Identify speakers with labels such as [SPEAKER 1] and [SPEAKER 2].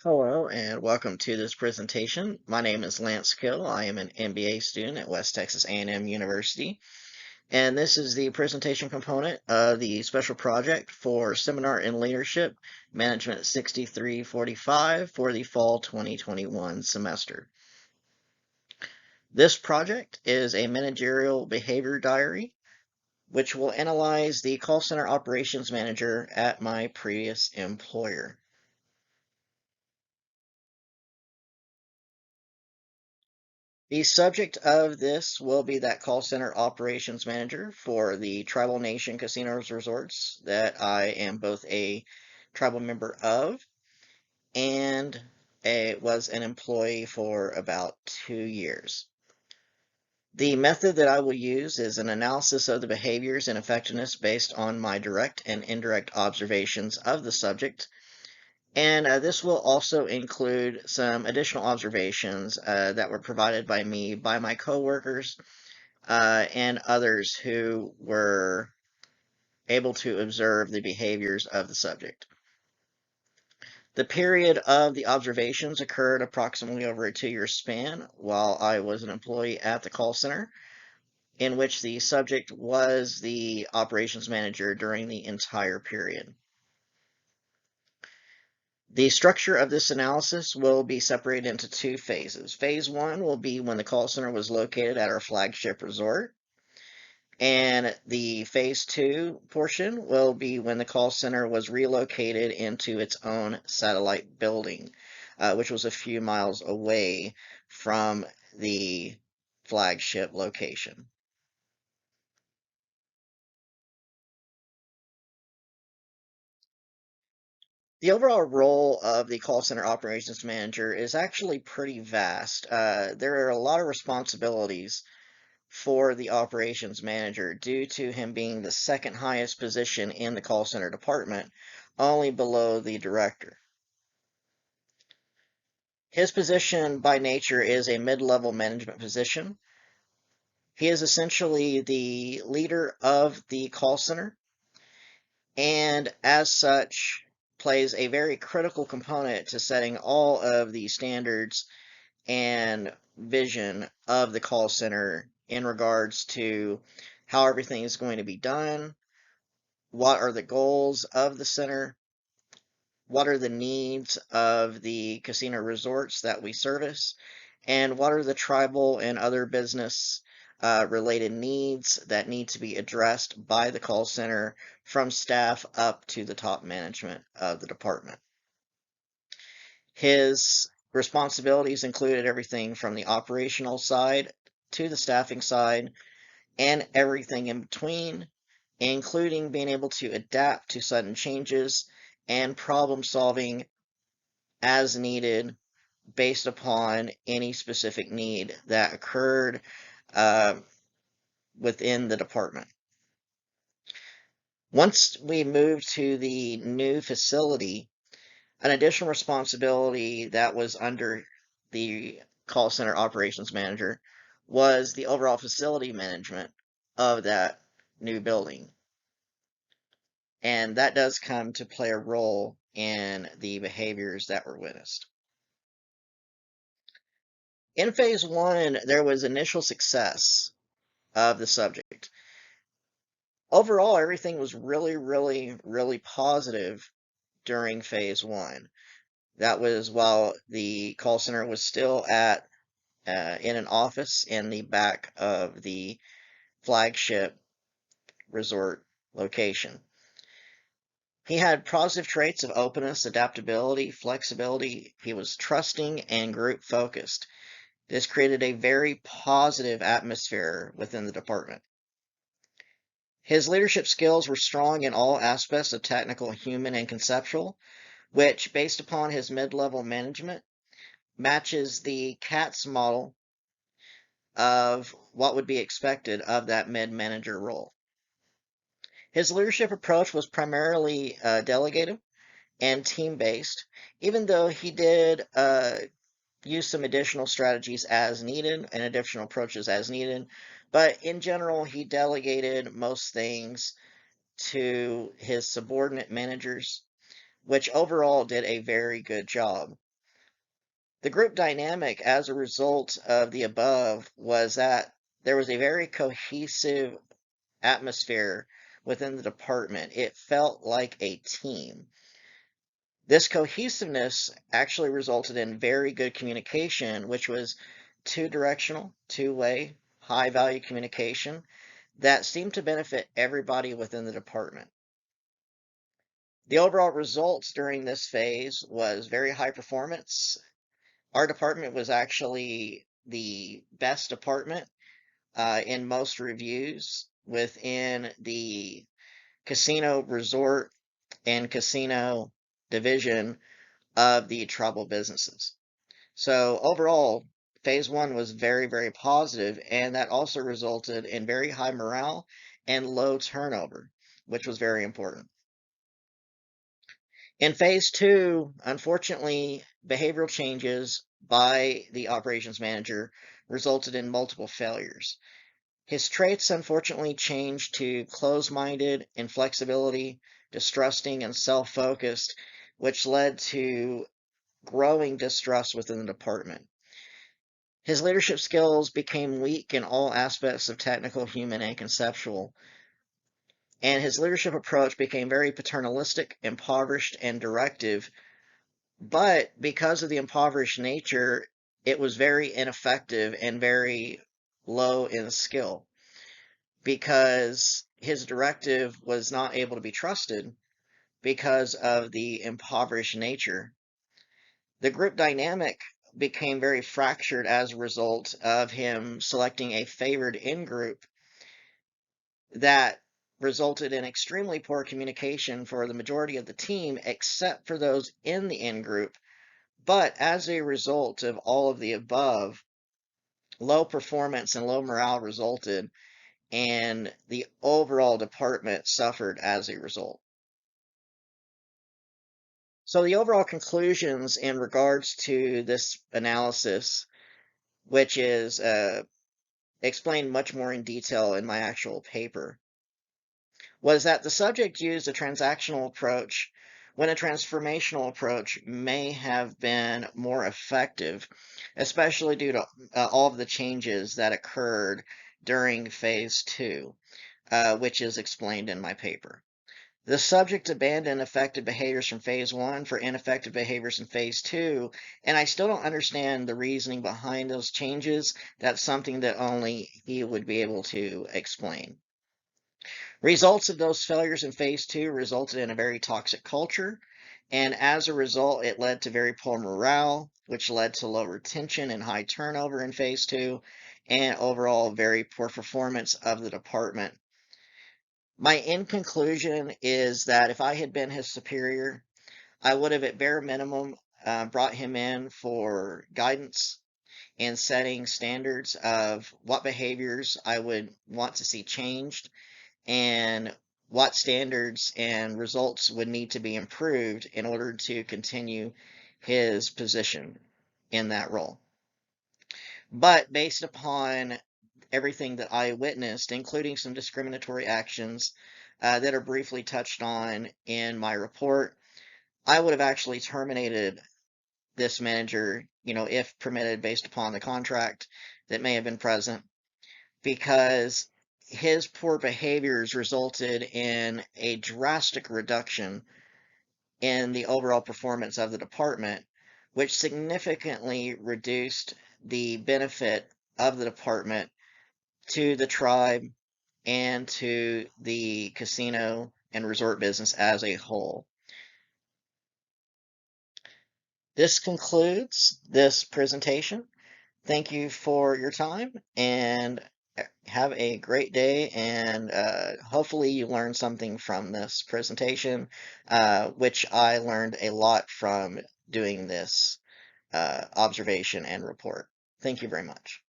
[SPEAKER 1] Hello and welcome to this presentation. My name is Lance Keel. I am an MBA student at West Texas A&M University, and this is the presentation component of the special project for Seminar in Leadership Management 6345 for the fall 2021 semester. This project is a managerial behavior diary, which will analyze the call center operations manager at my previous employer. The subject of this will be that call center operations manager for the Tribal Nation Casinos Resorts that I am both a tribal member of and was an employee for about 2 years. The method that I will use is an analysis of the behaviors and effectiveness based on my direct and indirect observations of the subject. And this will also include some additional observations that were provided by me by my coworkers and others who were able to observe the behaviors of the subject. The period of the observations occurred approximately over a 2-year span while I was an employee at the call center, in which the subject was the operations manager during the entire period. The structure of this analysis will be separated into two phases. Phase one will be when the call center was located at our flagship resort. And the phase two portion will be when the call center was relocated into its own satellite building, which was a few miles away from the flagship location. The overall role of the call center operations manager is actually pretty vast. There are a lot of responsibilities for the operations manager due to him being the second highest position in the call center department, only below the director. His position by nature is a mid-level management position. He is essentially the leader of the call center and as such plays a very critical component to setting all of the standards and vision of the call center in regards to how everything is going to be done, what are the goals of the center, what are the needs of the casino resorts that we service, and what are the tribal and other business related needs that need to be addressed by the call center from staff up to the top management of the department. His responsibilities included everything from the operational side to the staffing side and everything in between, including being able to adapt to sudden changes and problem solving as needed based upon any specific need that occurred uh, within the department. Once we moved to the new facility, an additional responsibility that was under the call center operations manager was the overall facility management of that new building. And that does come to play a role in the behaviors that were witnessed. In phase one, there was initial success of the subject. Overall, everything was really positive during phase one. That was while the call center was still at in an office in the back of the flagship resort location. He had positive traits of openness, adaptability, flexibility. He was trusting and group focused. This created a very positive atmosphere within the department. His leadership skills were strong in all aspects of technical, human, and conceptual, which, based upon his mid-level management, matches the CATS model of what would be expected of that mid-manager role. His leadership approach was primarily delegative and team-based, even though he did use some additional strategies as needed and additional approaches as needed. But in general, he delegated most things to his subordinate managers, which overall did a very good job. The group dynamic as a result of the above was that there was a very cohesive atmosphere within the department. It felt like a team. This cohesiveness actually resulted in very good communication, which was two-directional, two-way, high-value communication that seemed to benefit everybody within the department. The overall results during this phase was very high performance. Our department was actually the best department in most reviews within the casino resort and casino division of the tribal businesses. So overall, phase one was very, very positive, and that also resulted in very high morale and low turnover, which was very important. In phase two, unfortunately, behavioral changes by the operations manager resulted in multiple failures. His traits unfortunately changed to closed-minded, inflexibility, distrusting, and self-focused, which led to growing distrust within the department. His leadership skills became weak in all aspects of technical, human, and conceptual, and his leadership approach became very paternalistic, impoverished, and directive. But because of the impoverished nature, it was very ineffective and very low in skill because his directive was not able to be trusted because of the impoverished nature. The group dynamic became very fractured as a result of him selecting a favored in-group that resulted in extremely poor communication for the majority of the team, except for those in the in-group. But as a result of all of the above, low performance and low morale resulted, and the overall department suffered as a result. So the overall conclusions in regards to this analysis, which is explained much more in detail in my actual paper, was that the subject used a transactional approach when a transformational approach may have been more effective, especially due to all of the changes that occurred during phase two, which is explained in my paper. The subject abandoned effective behaviors from phase one for ineffective behaviors in phase two, and I still don't understand the reasoning behind those changes. That's something that only he would be able to explain. Results of those failures in phase two resulted in a very toxic culture, and as a result, it led to very poor morale, which led to low retention and high turnover in phase two, and overall very poor performance of the department. My end conclusion is that if I had been his superior, I would have at bare minimum brought him in for guidance and setting standards of what behaviors I would want to see changed and what standards and results would need to be improved in order to continue his position in that role. But based upon everything that I witnessed, including some discriminatory actions that are briefly touched on in my report, I would have actually terminated this manager, if permitted based upon the contract that may have been present, because his poor behaviors resulted in a drastic reduction in the overall performance of the department, which significantly reduced the benefit of the department to the tribe and to the casino and resort business as a whole. This concludes this presentation. Thank you for your time and have a great day, and hopefully you learned something from this presentation, which I learned a lot from doing this observation and report. Thank you very much.